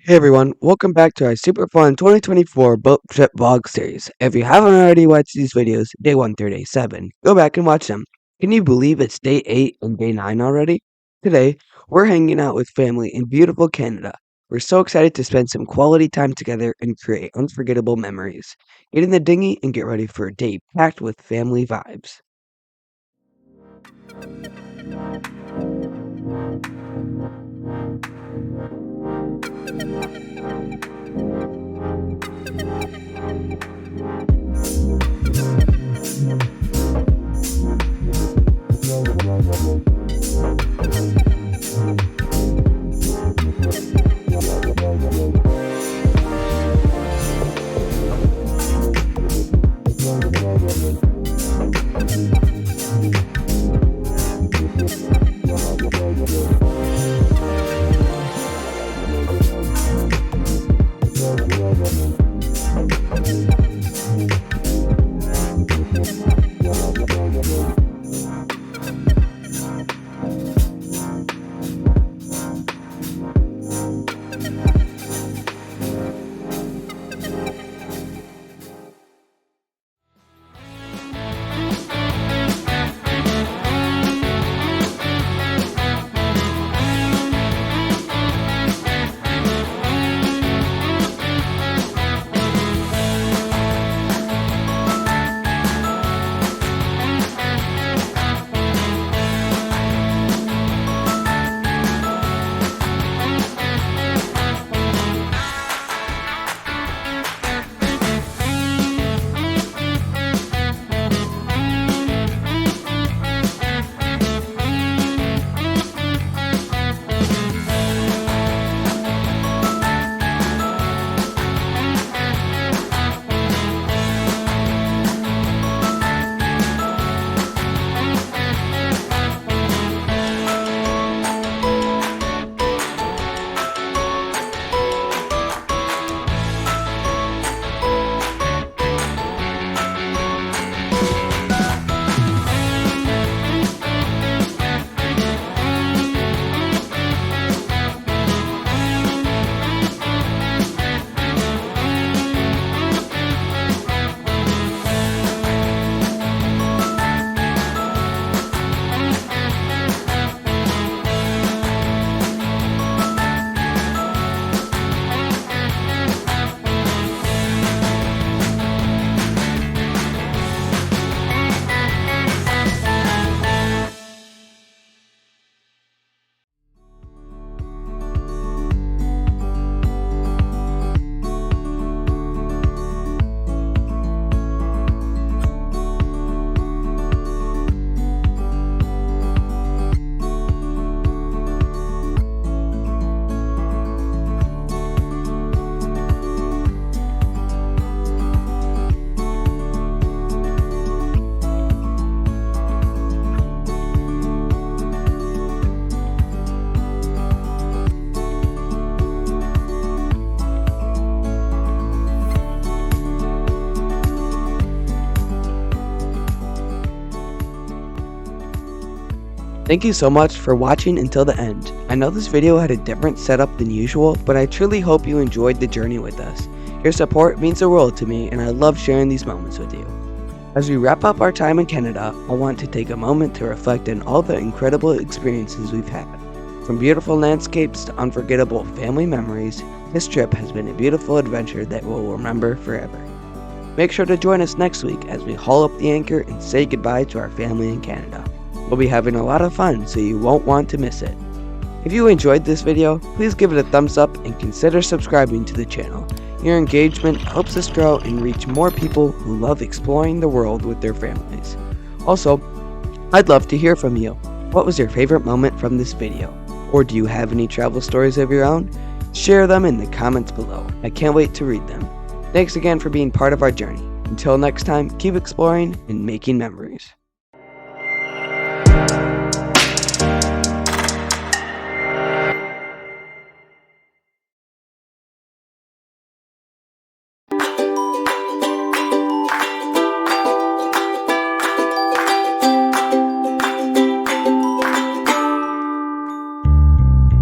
Hey everyone, welcome back to our super fun 2024 boat trip vlog series. If you haven't already watched these videos, day 1 through day 7, go back and watch them. Can you believe it's day 8 and day 9 already? Today, we're hanging out with family in beautiful Canada. We're so excited to spend some quality time together and create unforgettable memories. Get in the dinghy and get ready for a day packed with family vibes. Thank you so much for watching until the end. I know this video had a different setup than usual, but I truly hope you enjoyed the journey with us. Your support means the world to me, and I love sharing these moments with you. As we wrap up our time in Canada, I want to take a moment to reflect on all the incredible experiences we've had. From beautiful landscapes to unforgettable family memories, this trip has been a beautiful adventure that we'll remember forever. Make sure to join us next week as we haul up the anchor and say goodbye to our family in Canada. We'll be having a lot of fun, so you won't want to miss it. If you enjoyed this video, please give it a thumbs up and consider subscribing to the channel. Your engagement helps us grow and reach more people who love exploring the world with their families. Also, I'd love to hear from you. What was your favorite moment from this video? Or do you have any travel stories of your own? Share them in the comments below. I can't wait to read them. Thanks again for being part of our journey. Until next time, keep exploring and making memories.